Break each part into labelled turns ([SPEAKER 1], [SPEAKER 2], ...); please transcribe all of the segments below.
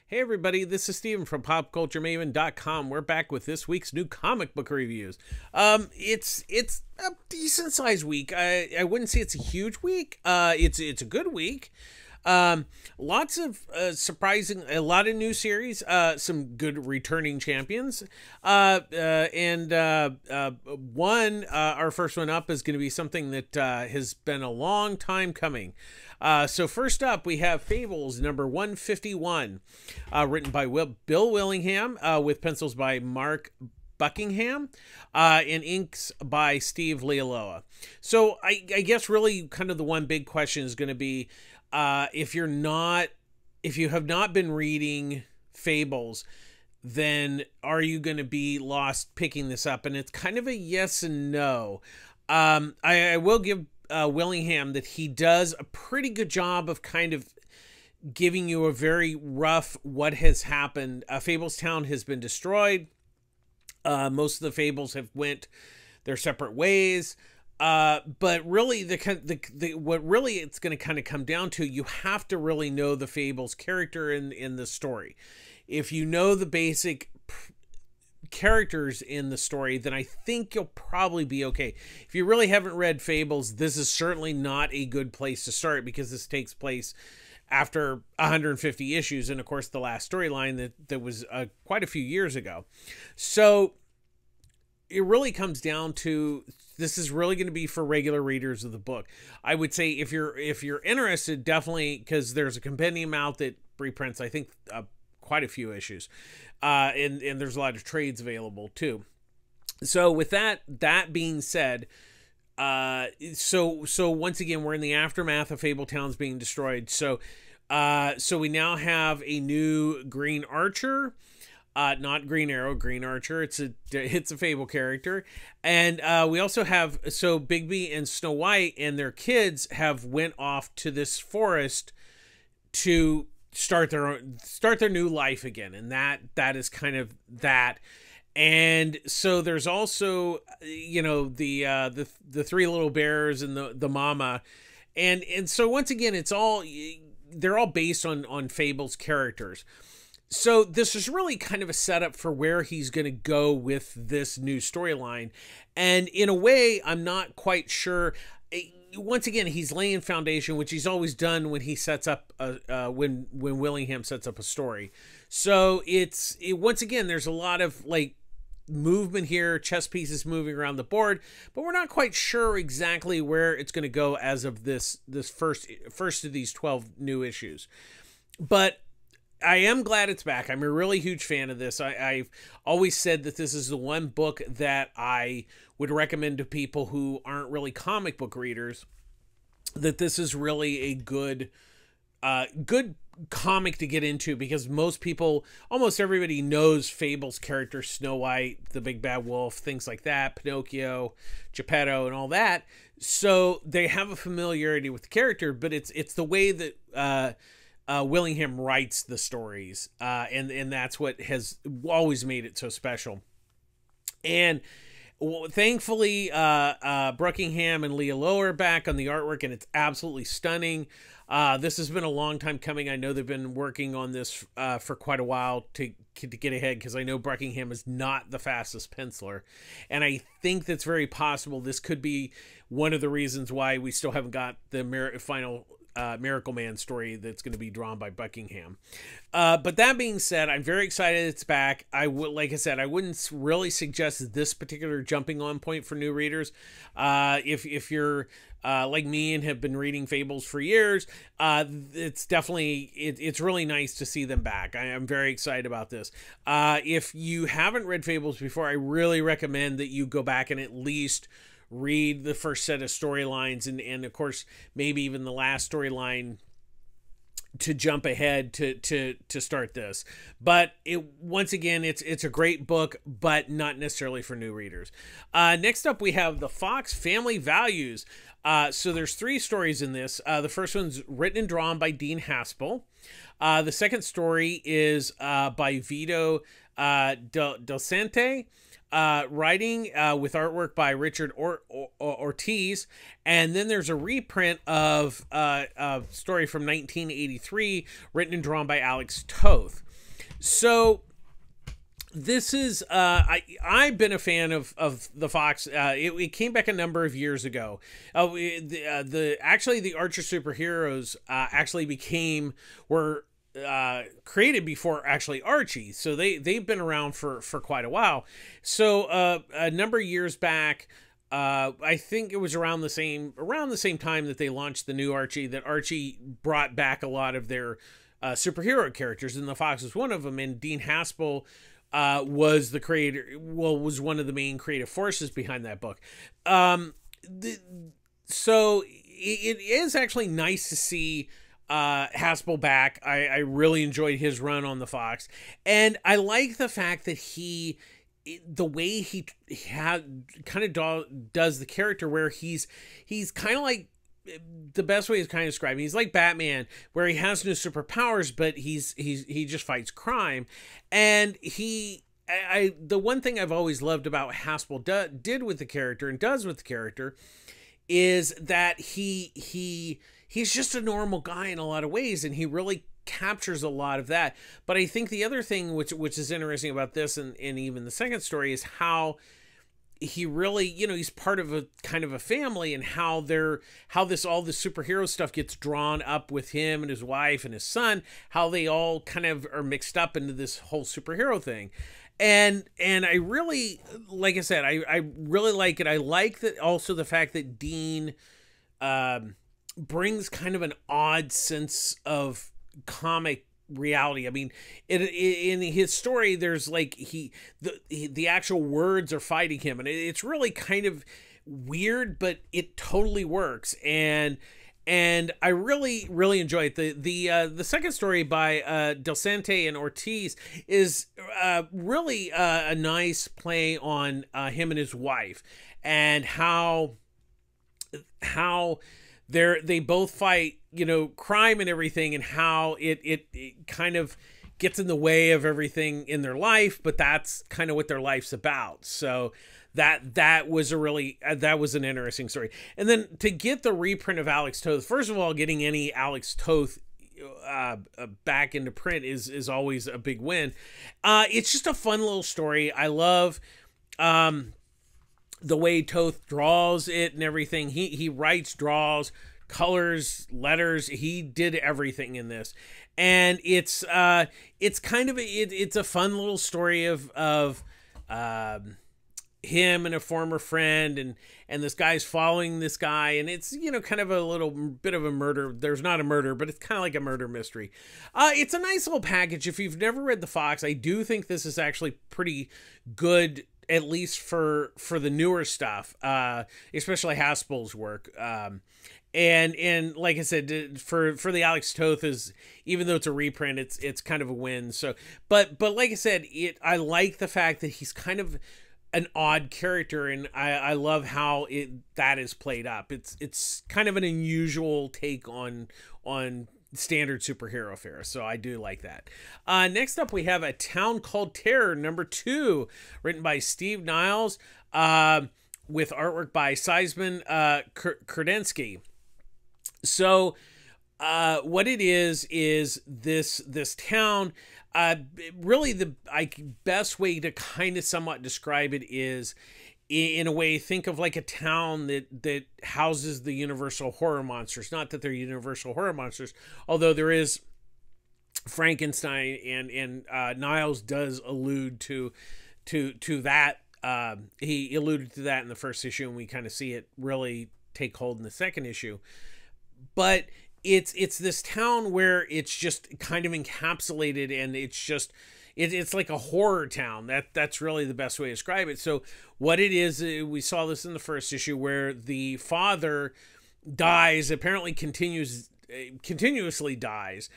[SPEAKER 1] Hey everybody, this is Steven from PopCultureMaven.com. We're back with this week's new comic book reviews. It's a decent sized week. I wouldn't say it's a huge week. It's a good week. Lots of surprising, a lot of new series, some good returning champions. Our first one up is going to be something that has been a long time coming. So first up, we have Fables number 151, written by Bill Willingham, with pencils by Mark Buckingham, and inks by Steve Leialoha. So I guess really kind of the one big question is going to be, if you have not been reading Fables, then are you going to be lost picking this up? And it's kind of a yes and no. I will give Willingham that he does a pretty good job of kind of giving you a very rough what has happened. Fables Town has been destroyed. Most of the Fables have went their separate ways. But really, what really it's going to kind of come down to, you have to really know the Fables character in the story. If you know the basic characters in the story, then I think you'll probably be okay. If you really haven't read Fables, this is certainly not a good place to start, because this takes place after 150 issues, and of course the last storyline that was quite a few years ago. So it really comes down to, this is really going to be for regular readers of the book. I would say if you're interested, definitely, because there's a compendium out that reprints, I think, quite a few issues, and there's a lot of trades available too. So with that being said, so once again, we're in the aftermath of Fabletown's being destroyed. So we now have a new Green Archer. Not Green Arrow, Green Archer. It's a Fable character. And we also have, so Bigby and Snow White and their kids have went off to this forest to start their new life again. And that is kind of that. And so there's also, the three little bears and the mama. And so once again, they're all based on Fable's characters. So this is really kind of a setup for where he's going to go with this new storyline. And in a way, I'm not quite sure. Once again, he's laying foundation, which he's always done when he sets up when Willingham sets up a story. So once again, there's a lot of movement here, chess pieces moving around the board, but we're not quite sure exactly where it's going to go as of this first of these 12 new issues. But I am glad it's back. I'm a really huge fan of this. I've always said that this is the one book that I would recommend to people who aren't really comic book readers, that this is really a good comic to get into, because almost everybody knows Fable's characters, Snow White, the Big Bad Wolf, things like that, Pinocchio, Geppetto, and all that. So they have a familiarity with the character, but it's the way that Willingham writes the stories, and that's what has always made it so special. And thankfully, Buckingham and Leialoha are back on the artwork, and it's absolutely stunning. This has been a long time coming. I know they've been working on this for quite a while to get ahead, because I know Buckingham is not the fastest penciler, and I think that's very possible. This could be one of the reasons why we still haven't got the final Miracle Man story that's going to be drawn by Buckingham. But that being said, I'm very excited it's back. Like I said, I wouldn't really suggest this particular jumping on point for new readers. If you're like me and have been reading Fables for years, it's definitely, it's really nice to see them back. I am very excited about this. If you haven't read Fables before, I really recommend that you go back and at least read the first set of storylines, and of course maybe even the last storyline to jump ahead to start this. But once again, it's a great book, but not necessarily for new readers. Next up, we have the Fox Family Values. So there's 3 stories in this. The first one's written and drawn by Dean Haspel. The second story is by Vito Del Sante. Writing with artwork by Richard Ortiz. And then there's a reprint of a story from 1983 written and drawn by Alex Toth.
[SPEAKER 2] So this is I've been a fan of the Fox. It came back a number of years ago. The Archer superheroes actually were created before actually Archie, so they've been around for quite a while. So a number of years back, I think it was around the same time that they launched the new Archie, that Archie brought back a lot of their superhero characters, and the Fox was one of them. And Dean Haspel was the creator, was one of the main creative forces behind that book. So it is actually nice to see Haspel back. I really enjoyed his run on the Fox, and I like the fact that the way he does the character, where he's kind of like, the best way is kind of describing, he's like Batman, where he has no superpowers, but he just fights crime. And the one thing I've always loved about Haspel did with the character and does with the character is that he's just a normal guy in a lot of ways, and he really captures a lot of that. But I think the other thing which is interesting about this, and even the second story, is how he really, he's part of a kind of a family, and how all the superhero stuff gets drawn up with him and his wife and his son, how they all kind of are mixed up into this whole superhero thing. And I really, like I said, I really like it. I like that, also the fact that Dean brings kind of an odd sense of comic reality. I mean, in his story, there's like the actual words are fighting him, and it's really kind of weird, but it totally works. And I really enjoy it. The second story by Del Sante and Ortiz is really a nice play on him and his wife, and how they both fight, crime and everything, and how it kind of gets in the way of everything in their life, but that's kind of what their life's about. So that was an interesting story. And then to get the reprint of Alex Toth, first of all, getting any Alex Toth back into print is always a big win. It's just a fun little story. I love the way Toth draws it and everything. He writes, draws, colors, letters. He did everything in this, and it's kind of it's a fun little story of him and a former friend, and this guy's following this guy, and it's kind of a little bit of a murder. There's not a murder, but it's kind of like a murder mystery. It's a nice little package. If you've never read the Fox, I do think this is actually pretty good, at least for the newer stuff, especially Haspel's work. And like I said, for the Alex Toth, is, even though it's a reprint, it's kind of a win. So, but like I said, I like the fact that he's kind of an odd character, and I love how that is played up. It's kind of an unusual take on standard superhero fare, so I do like that. Next up, we have A Town Called Terror, #2, written by Steve Niles, with artwork by Seisman Kurdensky. So what it is this town, really the best way to kind of somewhat describe it is, in a way, think of like a town that houses the universal horror monsters. Not that they're universal horror monsters, although there is Frankenstein, and Niles does allude to that. He alluded to that in the first issue, and we kind of see it really take hold in the second issue. But it's this town where it's just kind of encapsulated, and it's like a horror town. That's really the best way to describe it. So what it is, we saw this in the first issue, where the father dies, apparently continuously dies,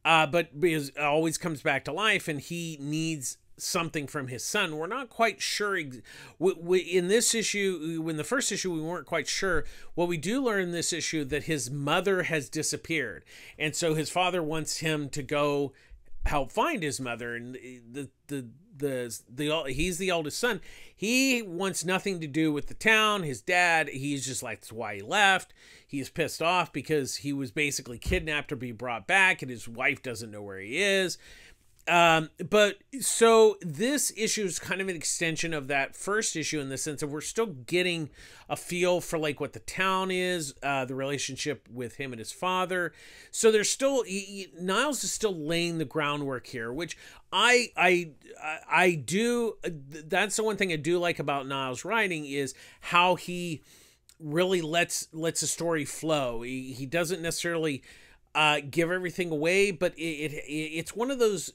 [SPEAKER 2] but because always comes back to life, and he needs something from his son. We're not quite sure in this issue. In the first issue, we weren't quite sure. What we do learn in this issue, that his mother has disappeared, and so his father wants him to go help find his mother. And he's the oldest son. He wants nothing to do with the town. His dad, he's just like, that's why he left. He's pissed off because he was basically kidnapped to be brought back, and his wife doesn't know where he is.
[SPEAKER 1] But so this issue is kind of an extension of that first issue in the sense of we're still getting a feel for like what the town is, the relationship with him and his father. So there's still Niles is still laying the groundwork here, which I do. That's the one thing I do like about Niles' writing is how he really lets the story flow. He doesn't necessarily give everything away, but it's one of those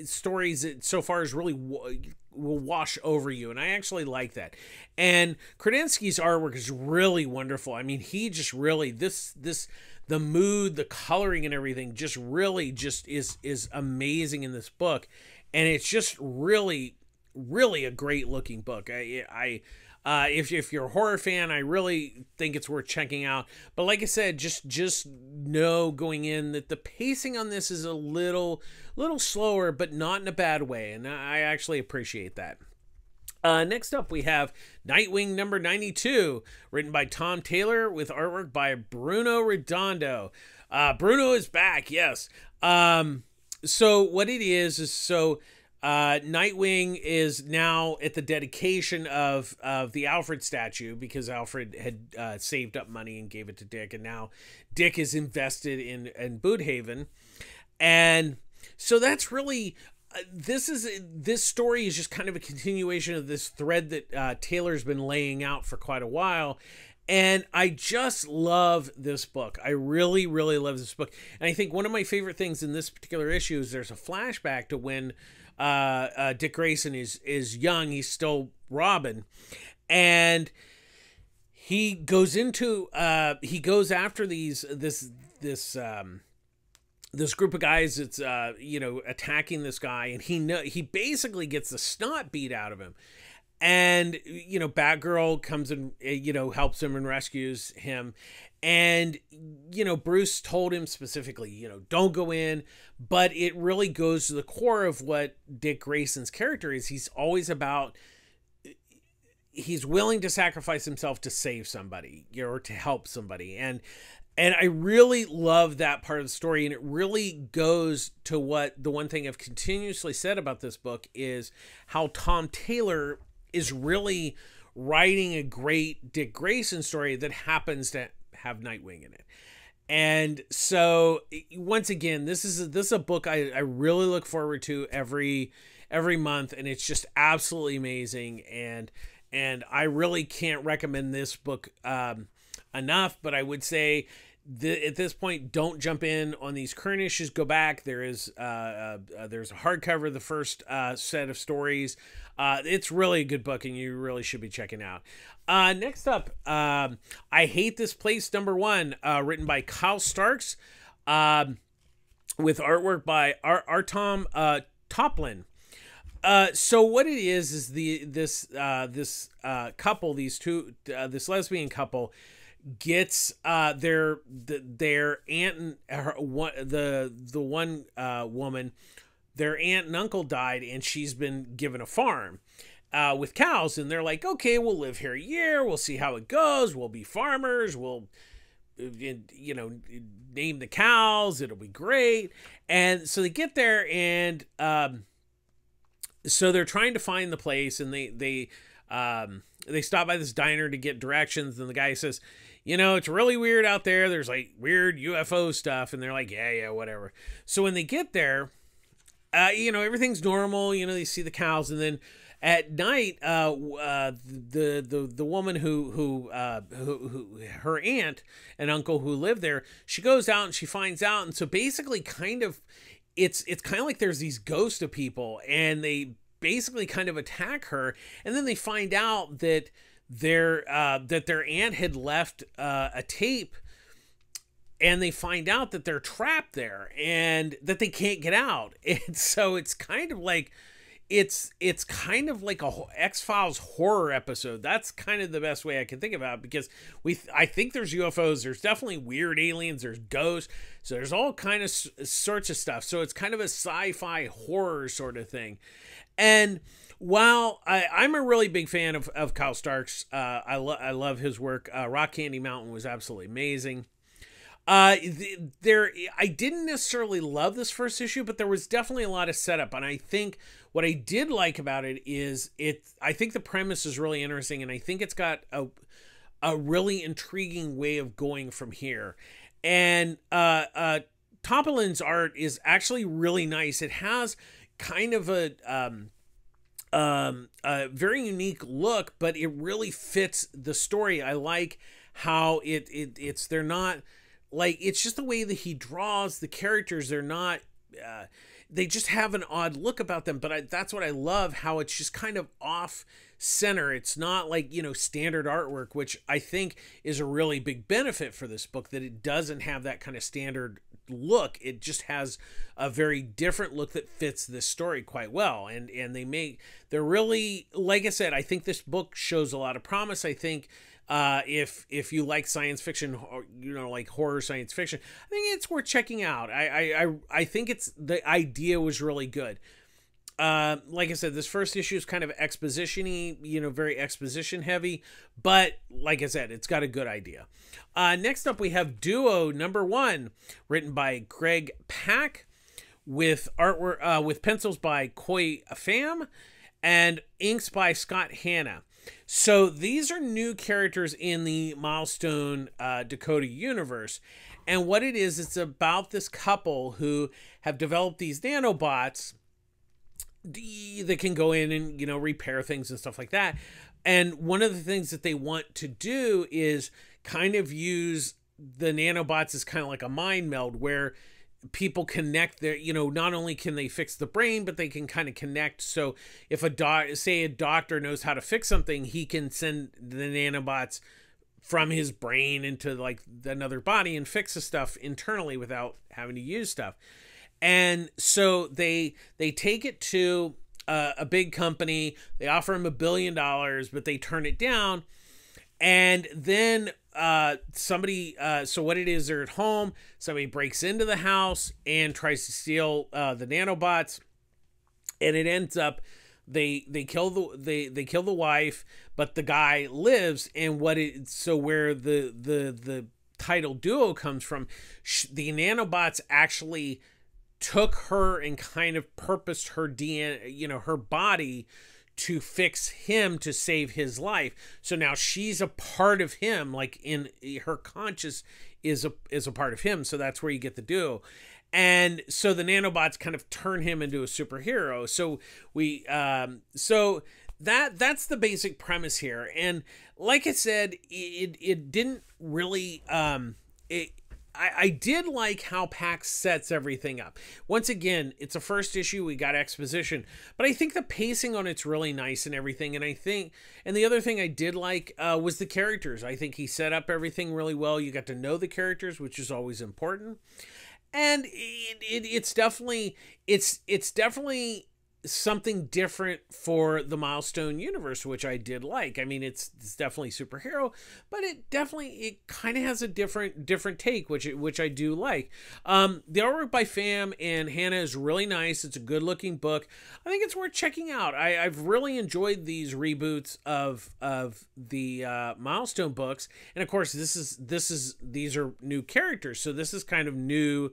[SPEAKER 1] stories that so far is really will wash over you, and I actually like that. And Kredinsky's artwork is really wonderful. I mean, he just really the mood, the coloring, and everything just really just is amazing in this book, and it's just really a great looking book. If you're a horror fan, I really think it's worth checking out. But like I said, just know going in that the pacing on this is a little slower, but not in a bad way, and I actually appreciate that. Next up, we have Nightwing number 92, written by Tom Taylor with artwork by Bruno Redondo. Bruno is back, yes. So what it is so. Nightwing is now at the dedication of the Alfred statue because Alfred had saved up money and gave it to Dick, and now Dick is invested in Boothaven, and so that's really this story is just kind of a continuation of this thread that Taylor's been laying out for quite a while. And I just love this book. I really love this book, and I think one of my favorite things in this particular issue is there's a flashback to when Dick Grayson is young. He's still Robin, and he goes after this group of guys that's attacking this guy, and he basically gets the snot beat out of him. And Batgirl comes and helps him and rescues him. And Bruce told him specifically, don't go in, but it really goes to the core of what Dick Grayson's character is. He's willing to sacrifice himself to save somebody, or to help somebody. And I really love that part of the story, and it really goes to what the one thing I've continuously said about this book is how Tom Taylor is really writing a great Dick Grayson story that happens to have Nightwing in it. And so once again, this is a book I really look forward to every month, and it's just absolutely amazing. And I really can't recommend this book enough, but I would say at this point, don't jump in on these current issues. Go back. There's a hardcover, the first set of stories. It's really a good book, and you really should be checking out. Next up, I Hate This Place number 1, written by Kyle Starks, with artwork by Artom Toplin. So what it is this couple, this lesbian couple, gets their aunt and the one woman, their aunt and uncle died, and she's been given a farm with cows, and they're like, okay, we'll live here a year, we'll see how it goes, we'll be farmers, we'll name the cows, it'll be great. And so they get there, and so they're trying to find the place, and they stop by this diner to get directions, and the guy says, it's really weird out there. There's like weird UFO stuff. And they're like, yeah, whatever. So when they get there, everything's normal. They see the cows. And then at night, the woman who her aunt and uncle who live there, she goes out and she finds out. And so basically it's kind of like there's these ghosts of people, and they basically kind of attack her. And then they find out that their aunt had left a tape, and they find out that they're trapped there and that they can't get out. And so it's kind of like a X-Files horror episode. That's kind of the best way I can think about it, because I think there's UFOs, there's definitely weird aliens, there's ghosts, so there's all kind of sorts of stuff. So it's kind of a sci-fi horror sort of thing. And while I'm a really big fan of Kyle Starks, I love his work. Rock Candy Mountain was absolutely amazing.
[SPEAKER 2] I didn't necessarily love this first issue, but there was definitely a lot of setup, and I think what I did like about it is I think the premise is really interesting, and I think it's got a really intriguing way of going from here. And Topolin's art is actually really nice. It has kind of a very unique look, but it really fits the story. I like how they're not like, it's just the way that he draws the characters. They're not, they just have an odd look about them, but that's what I love, how it's just kind of off center. It's not like, standard artwork, which I think is a really big benefit for this book, that it doesn't have that kind of standard look. It just has a very different look that fits this story quite well. And they're really, like I said, I think this book shows a lot of promise. I think if you like science fiction, or like horror science fiction, I think it's worth checking out. I think the idea was really good. Like I said, this first issue is kind of exposition-y, very exposition heavy, but like I said, it's got a good idea. Next up, we have Duo #1, written by Greg Pak, with artwork, with pencils by Koi Pham, and inks by Scott Hanna. So these are new characters in the Milestone Dakota universe. And what it is, it's about this couple who have developed these nanobots that can go in and, repair things and stuff like that. And one of the things that they want to do is kind of use the nanobots as kind of like a mind meld, where people connect their, not only can they fix the brain, but they can kind of connect. So if a doctor knows how to fix something, he can send the nanobots from his brain into like another body and fix the stuff internally without having to use stuff. And so they take it to a big company. They offer him $1 billion, but they turn it down. And then somebody, so what it is, they're at home. Somebody breaks into the house and tries to steal the nanobots, and it ends up they kill the wife, but the guy lives. And where the title Duo comes from, the nanobots actually took her and kind of purposed her DNA, her body, to fix him, to save his life. So now she's a part of him, like in her conscious is a part of him. So that's where you get the Duo. And so the nanobots kind of turn him into a superhero. So that's the basic premise here. And like I said, it didn't really, I did like how Pax sets everything up. Once again, it's a first issue. We got exposition, but I think the pacing on it's really nice and everything. And the other thing I did like was the characters. I think he set up everything really well. You got to know the characters, which is always important. And it's definitely something different for the Milestone universe, which I did like. I mean, it's definitely superhero, but it kind of has a different take, which I do like. The artwork by Pham and Hannah is really nice. It's a good looking book. I think it's worth checking out. I've really enjoyed these reboots of the Milestone books, and of course these are new characters, so this is kind of new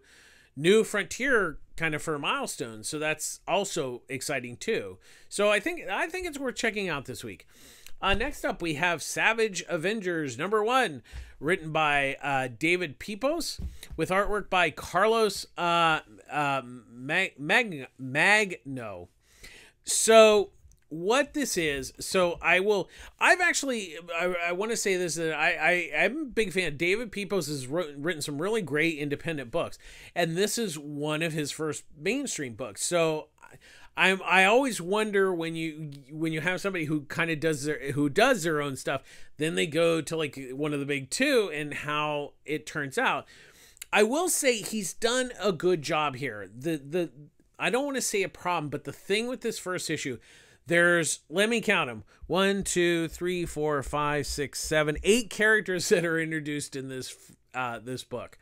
[SPEAKER 2] frontier kind of for Milestone, so that's also exciting too. So I think it's worth checking out this week. Next up, we have Savage Avengers #1, written by David Pepos, with artwork by Carlos Magno. So what this is, I want to say this, that I'm a big fan. David Pepos has written some really great independent books, and this is one of his first mainstream books. So I always wonder when you have somebody who kind of does their own stuff, then they go to like one of the big two, and how it turns out. I will say he's done a good job here. I don't want to say a problem, but the thing with this first issue, there's, let me count them, 1, 2, 3, 4, 5, 6, 7, 8 characters that are introduced in this book.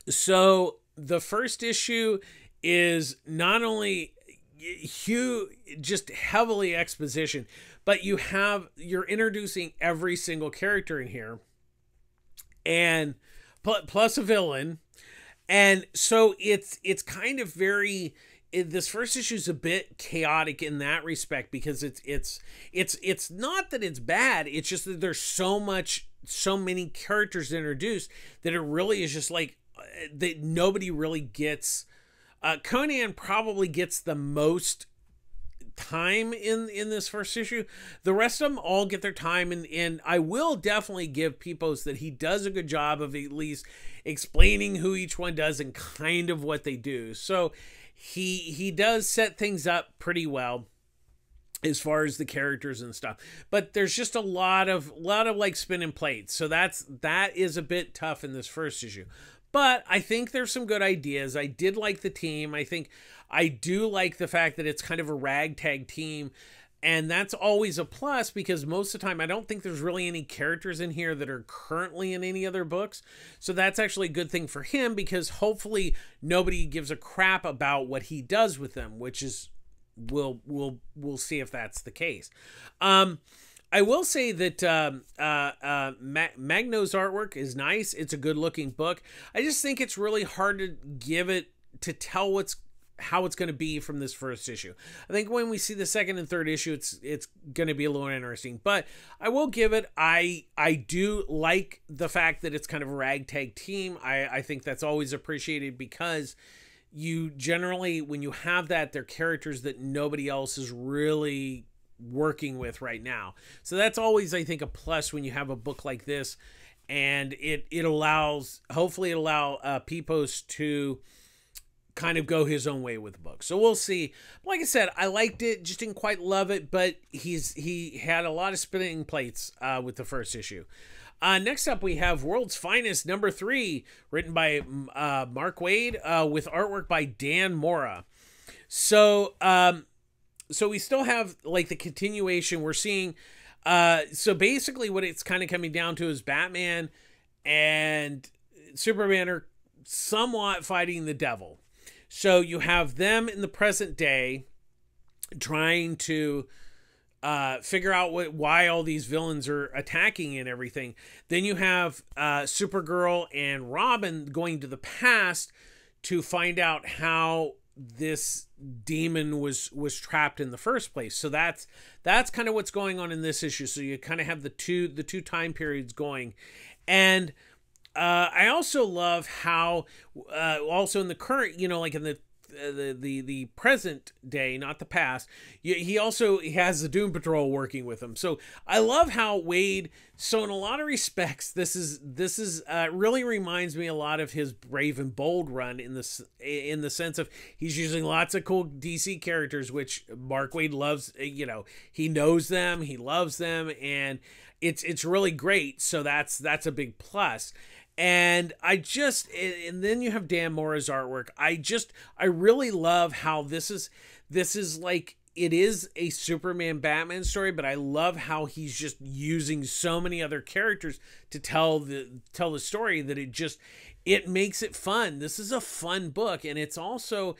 [SPEAKER 2] So the first issue is not only huge, just heavily exposition, but you're introducing every single character in here. And plus a villain. And so it's kind of very, this first issue is a bit chaotic in that respect, because it's not that it's bad. It's just that there's so many characters introduced that it really is just like that nobody really gets. Conan probably gets the most time in this first issue. The rest of them all get their time, and I will definitely give Pepos that he does a good job of at least explaining who each one does and kind of what they do. So he does set things up pretty well as far as the characters and stuff, but there's just a lot of like spinning plates, so that is a bit tough in this first issue. But I think there's some good ideas. I did like the team. I do like the fact that it's kind of a ragtag team, and that's always a plus, because most of the time I don't think there's really any characters in here that are currently in any other books. So that's actually a good thing for him, because hopefully nobody gives a crap about what he does with them, which is we'll see if that's the case. I will say that Magno's artwork is nice. It's a good looking book. I just think it's really hard to tell how it's going to be from this first issue. I think when we see the second and third issue, it's going to be a little interesting, but I will give it, I do like the fact that it's kind of a ragtag team. I think that's always appreciated, because you generally, when you have that, they're characters that nobody else is really working with right now. So that's always, I think, a plus when you have a book like this, and hopefully it allow Pepos to kind of go his own way with the book. So we'll see. Like I said, I liked it, just didn't quite love it, but he had a lot of spinning plates with the first issue. Next up, we have World's Finest #3, written by Mark Waid, with artwork by Dan Mora. So we still have like the continuation. We're seeing, so basically what it's kind of coming down to is Batman and Superman are somewhat fighting the devil. So you have them in the present day trying to figure out why all these villains are attacking and everything. Then you have Supergirl and Robin going to the past to find out how this demon was trapped in the first place. So that's kind of what's going on in this issue. So you kind of have the two time periods going. And I also love how also in the current, like in the present day, not the past, he also has the Doom Patrol working with him. So I love how Waid, so in a lot of respects, this is really reminds me a lot of his Brave and Bold run in the sense of he's using lots of cool DC characters, which Mark Waid loves. He knows them, he loves them, and it's really great. So that's a big plus. And and then you have Dan Mora's artwork. I really love how this is like, it is a Superman Batman story, but I love how he's just using so many other characters to tell the story that it makes it fun. This is a fun book, and it's also,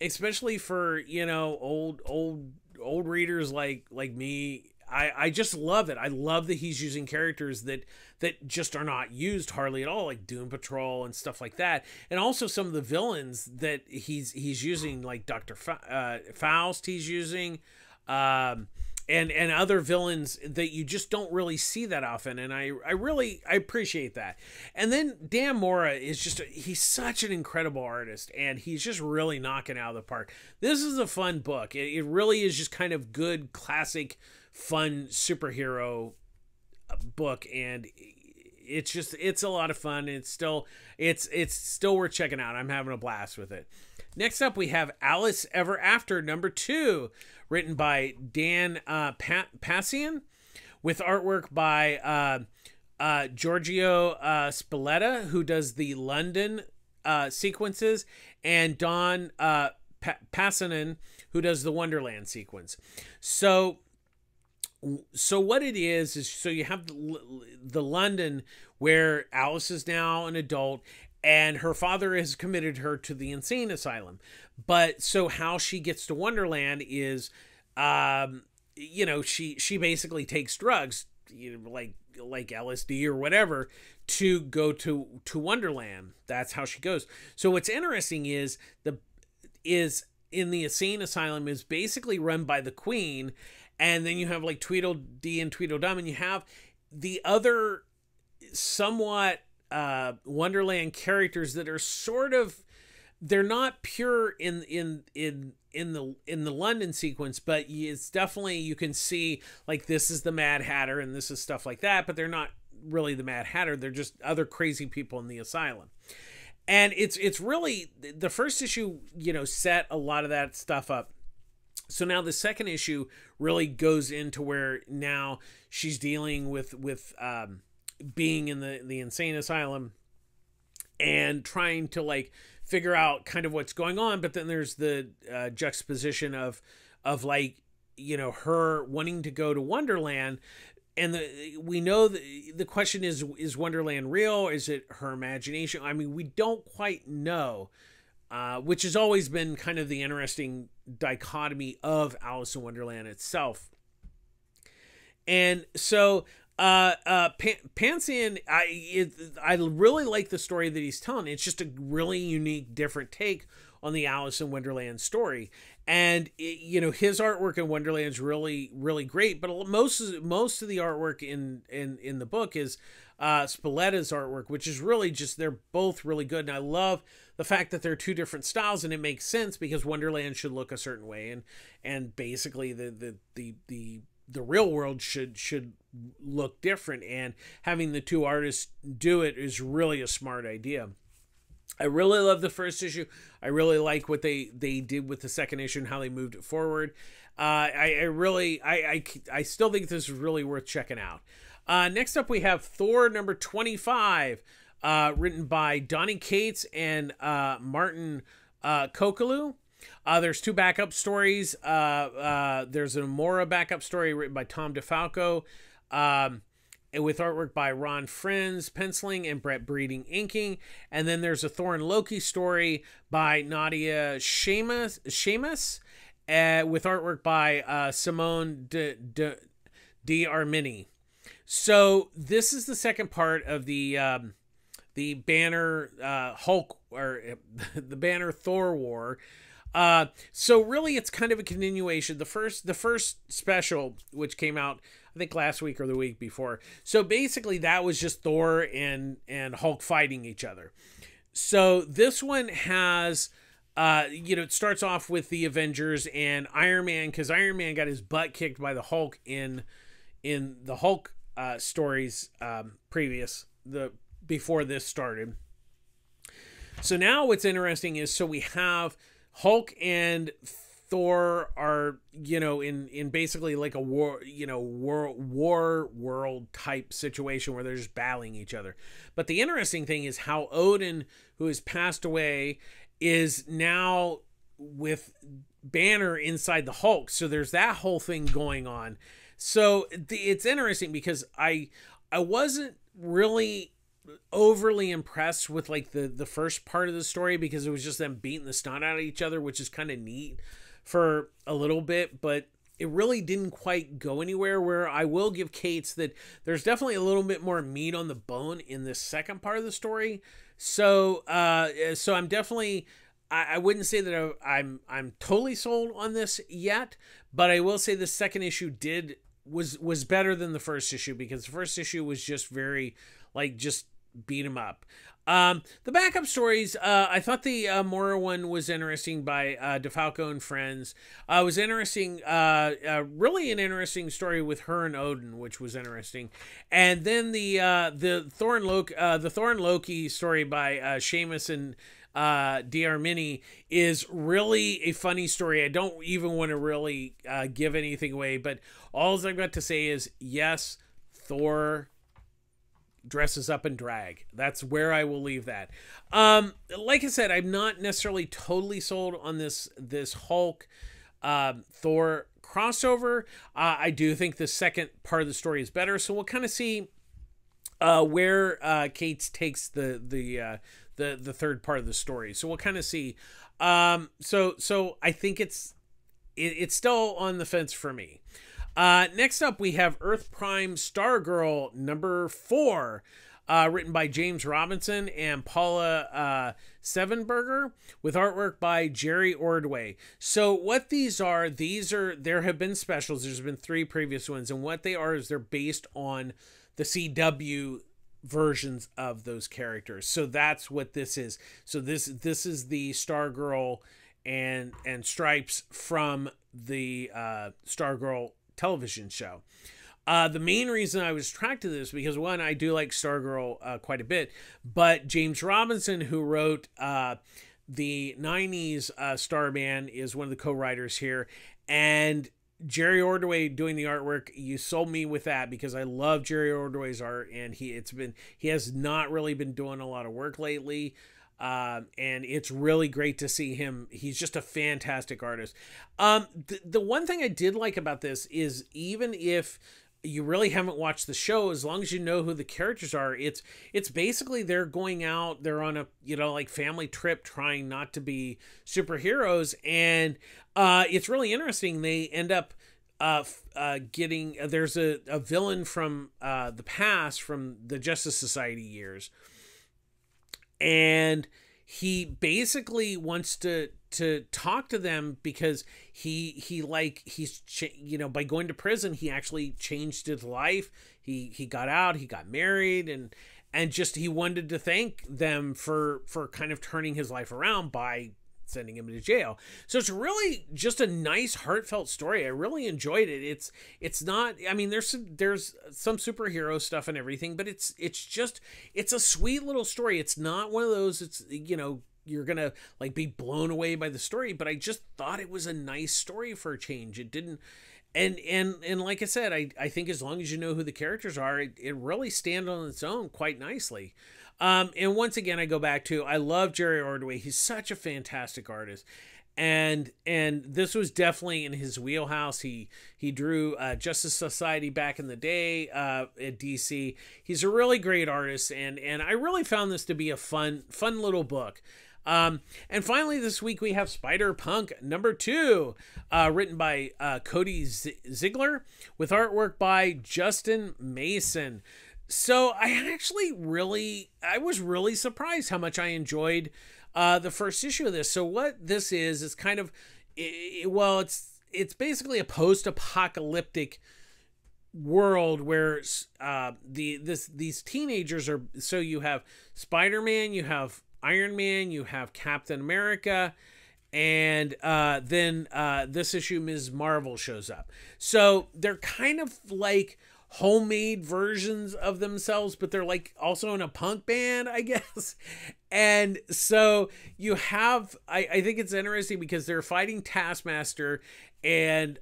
[SPEAKER 2] especially for, old readers like me, I just love it. I love that he's using characters that just are not used hardly at all, like Doom Patrol and stuff like that. And also some of the villains that he's using, like Dr. Faust he's using, and other villains that you just don't really see that often. And I appreciate that. And then Dan Mora is he's such an incredible artist, and he's just really knocking out of the park. This is a fun book. It really is just kind of good, classic, fun superhero book, and it's a lot of fun. It's still worth checking out. I'm having a blast with it. Next up, we have Alice Ever After #2, written by Dan Passian, with artwork by Giorgio Spalletta, who does the London sequences, and Don Passanen, who does the Wonderland sequence. So what it is so you have the London where Alice is now an adult, and her father has committed her to the insane asylum. But so how she gets to Wonderland is, she basically takes drugs like LSD or whatever, to go to Wonderland. That's how she goes. So what's interesting is in the insane asylum is basically run by the Queen, and then you have like Tweedledee and Tweedledum, and you have the other somewhat Wonderland characters that are sort of, they're not pure in the London sequence, but it's definitely, you can see like this is the Mad Hatter and this is stuff like that, but they're not really the Mad Hatter. They're just other crazy people in the asylum. And it's really, the first issue, set a lot of that stuff up. So now the second issue really goes into where now she's dealing with being in the insane asylum and trying to like figure out kind of what's going on. But then there's the juxtaposition of like, her wanting to go to Wonderland. And we know the question is Wonderland real? Is it her imagination? I mean, we don't quite know, which has always been kind of the interesting dichotomy of Alice in Wonderland itself. And so Pansian, I really like the story that he's telling. It's just a really unique, different take on the Alice in Wonderland story. And his artwork in Wonderland is really, really great. But most of the artwork in the book is Spoletta's artwork, which is really just, they're both really good. And I love the fact that they're two different styles, and it makes sense because Wonderland should look a certain way, and basically the real world should look different. And having the two artists do it is really a smart idea. I really love the first issue. I really like what they did with the second issue and how they moved it forward. I still think this is really worth checking out. Next up, we have Thor number 25, written by Donny Cates and Martin Kokolou. There's two backup stories. There's an Amora backup story written by Tom DeFalco, with artwork by Ron Friends penciling and Brett Breeding inking. And then there's a Thor and Loki story by Nadia Seamus, with artwork by Simone D'Armini. So this is the second part of the Banner Hulk, or the Banner Thor War. So really it's kind of a continuation. The first special, which came out I think last week or the week before. So basically that was just Thor and Hulk fighting each other. So this one has, it starts off with the Avengers and Iron Man, because Iron Man got his butt kicked by the Hulk in the Hulk stories before this started. So now what's interesting is, so we have Hulk and Thor are, in basically like a war world type situation where they're just battling each other. But the interesting thing is how Odin, who has passed away, is now with Banner inside the Hulk. So there's that whole thing going on. So it's interesting because I wasn't really overly impressed with like the first part of the story, because it was just them beating the snot out of each other, which is kind of neat for a little bit, but it really didn't quite go anywhere. Where I will give Cates that there's definitely a little bit more meat on the bone in this second part of the story. So I'm definitely, I wouldn't say that I'm totally sold on this yet, but I will say the second issue was better than the first issue, because the first issue was just very like just beat him up. The backup stories, I thought the Mora one was interesting by DeFalco and Friends. It was interesting, really an interesting story with her and Odin, which was interesting. And then the Thor and Loki story by Seamus and D'Armini is really a funny story. I don't even want to really give anything away, but all I've got to say is yes, Thor dresses up in drag. That's where I will leave that. Like I said, I'm not necessarily totally sold on this Hulk Thor crossover. I do think the second part of the story is better, so we'll kind of see where Cates takes the third part of the story. So we'll kind of see. So I think it's still on the fence for me.
[SPEAKER 1] Next up, we have Earth Prime Stargirl number 4, written by James Robinson and Paula Sevenberger, with artwork by Jerry Ordway. So what these are, there have been specials. There's been 3 previous ones, and what they are is they're based on the CW versions of those characters. So that's what this is. So this is the Stargirl and Stripes from the Stargirl television show. The main reason I was attracted to this, because one, I do like Stargirl quite a bit, but James Robinson, who wrote the 90s Starman, is one of the co-writers here, and Jerry Ordway doing the artwork. You sold me with that, because I love Jerry Ordway's art, and he has not really been doing a lot of work lately. And it's really great to see him. He's just a fantastic artist. The one thing I did like about this is, even if you really haven't watched the show, as long as you know who the characters are, it's basically they're going out, they're on a, like family trip, trying not to be superheroes. And it's really interesting. They end up getting, there's a villain from the past, from the Justice Society years, and he basically wants to talk to them, because he's by going to prison, he actually changed his life. He got out, he got married, and just he wanted to thank them for kind of turning his life around by sending him to jail. So it's really just a nice, heartfelt story. I really enjoyed it. It's not, I mean, there's some superhero stuff and everything, but it's a sweet little story. It's not one of those, it's, you're gonna like be blown away by the story, but I just thought it was a nice story for a change. It didn't, and like I said, I think as long as you know who the characters are, it really stands on its own quite nicely. And once again, I go back to, I love Jerry Ordway. He's such a fantastic artist. And this was definitely in his wheelhouse. He drew Justice Society back in the day at DC. He's a really great artist, and I really found this to be a fun little book. And finally, this week we have Spider-Punk number 2, written by Cody Ziegler, with artwork by Justin Mason. So I was really surprised how much I enjoyed the first issue of this. So what this is kind of, it's basically a post-apocalyptic world where these teenagers are. So you have Spider-Man, you have Iron Man, you have Captain America, and then this issue Ms. Marvel shows up. So they're kind of like homemade versions of themselves, but they're like also in a punk band, I guess. And so you have, I think it's interesting because they're fighting Taskmaster and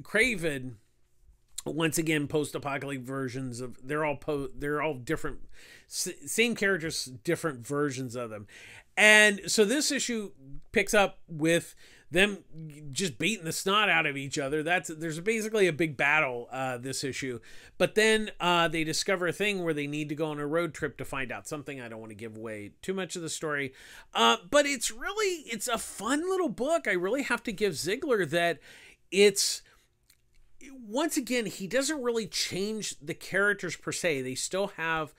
[SPEAKER 1] Kraven. Once again, post-apocalyptic versions of, they're all different, same characters, different versions of them. And so this issue picks up with them just beating the snot out of each other. There's basically a big battle this issue. But then they discover a thing where they need to go on a road trip to find out something. I don't want to give away too much of the story. But it's a fun little book. I really have to give Ziegler that it's, once again, he doesn't really change the characters per se. They still have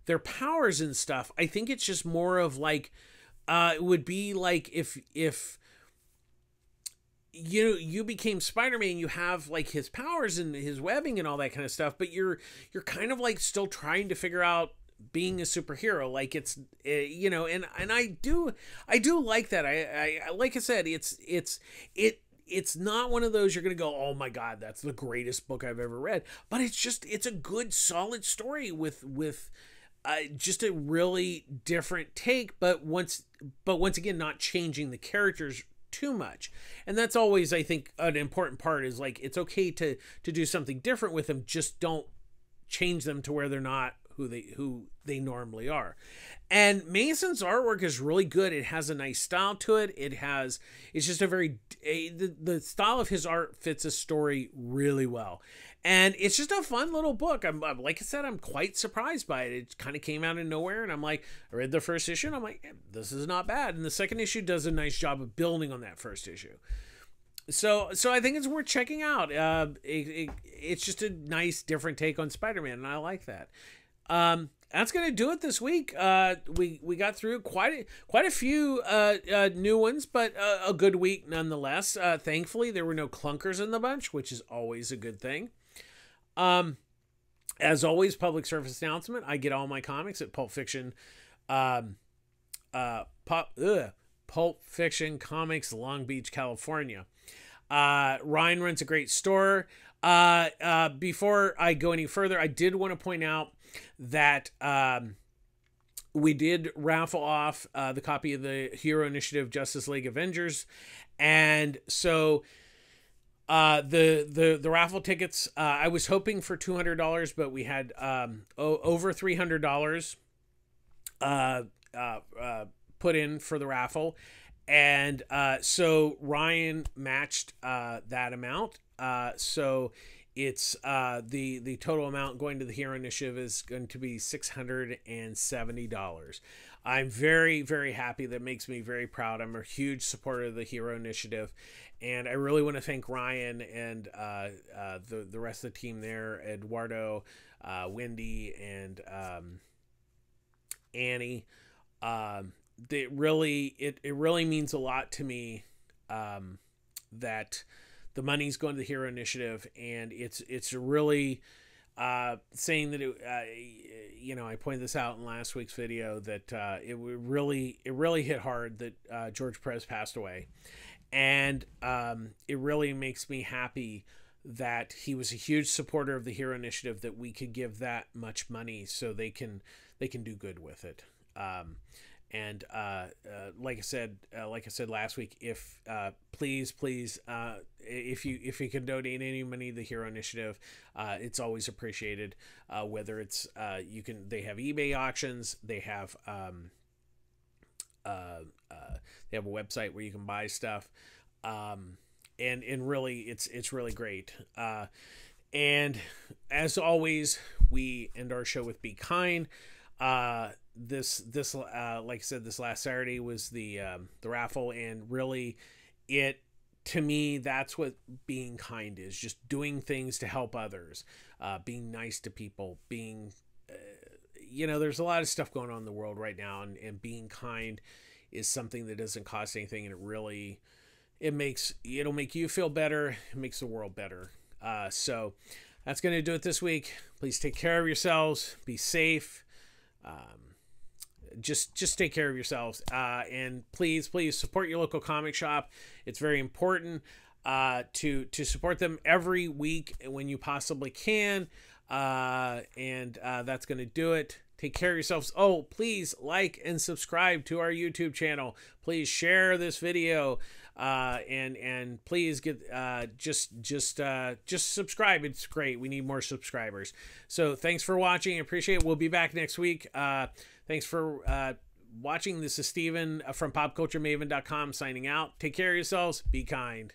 [SPEAKER 1] their powers and stuff. I think it's just more of like, it would be like if you became Spider-Man, you have like his powers and his webbing and all that kind of stuff, but you're kind of like still trying to figure out being a superhero. Like it's, and I do like that. I like I said, it's not one of those you're going to go, oh my God, that's the greatest book I've ever read. But it's a good, solid story with just a really different take, but once again, not changing the characters too much. And that's always, I think, an important part, is like, it's okay to do something different with them. Just don't change them to where they're not who they normally are. And Mason's artwork is really good. It has a nice style to it. It's just the style of his art fits a story really well. And it's just a fun little book. I'm like I said, I'm quite surprised by it. It kind of came out of nowhere, and I'm like, I read the first issue and I'm like, this is not bad. And the second issue does a nice job of building on that first issue.
[SPEAKER 2] So I think it's worth checking out. It's just a nice, different take on Spider-Man, and I like that. That's gonna do it this week. We got through quite a few new ones, but a good week nonetheless. Thankfully, there were no clunkers in the bunch, which is always a good thing. As always, public service announcement: I get all my comics at Pulp Fiction, Pulp Fiction Comics, Long Beach, California. Ryan runs a great store. Before I go any further, I did want to point out that we did raffle off the copy of the Hero Initiative Justice League Avengers, and so the raffle tickets, I was hoping for $200, but we had over $300 put in for the raffle, and so Ryan matched that amount. So it's the total amount going to the Hero Initiative is going to be $670. I'm very, very happy. That makes me very proud. I'm a huge supporter of the Hero Initiative, and I really want to thank Ryan and the rest of the team there, Eduardo, Wendy, and Annie. It really means a lot to me that the money's going to the Hero Initiative, and it's really saying that I pointed this out in last week's video that it really hit hard that George Perez passed away, and it really makes me happy that he was a huge supporter of the Hero Initiative, that we could give that much money so they can do good with it. And like I said last week, if please if you can donate any money to the Hero Initiative, it's always appreciated. Whether it's they have eBay auctions, they have a website where you can buy stuff, and really it's really great. And as always, we end our show with Be Kind. This like I said, this last Saturday was the raffle, and really to me, that's what being kind is: just doing things to help others, being nice to people, being there's a lot of stuff going on in the world right now, and being kind is something that doesn't cost anything, and it'll make you feel better. It makes the world better. So that's going to do it this week. Please take care of yourselves, be safe. Just take care of yourselves, and please support your local comic shop. It's very important to support them every week when you possibly can, and that's going to do it. Take care of yourselves. Oh, please like and subscribe to our YouTube channel. Please share this video, and please get just subscribe. It's great. We need more subscribers. So thanks for watching. I appreciate it. We'll be back next week. Thanks for watching. This is Steven from PopCultureMaven.com signing out. Take care of yourselves. Be kind.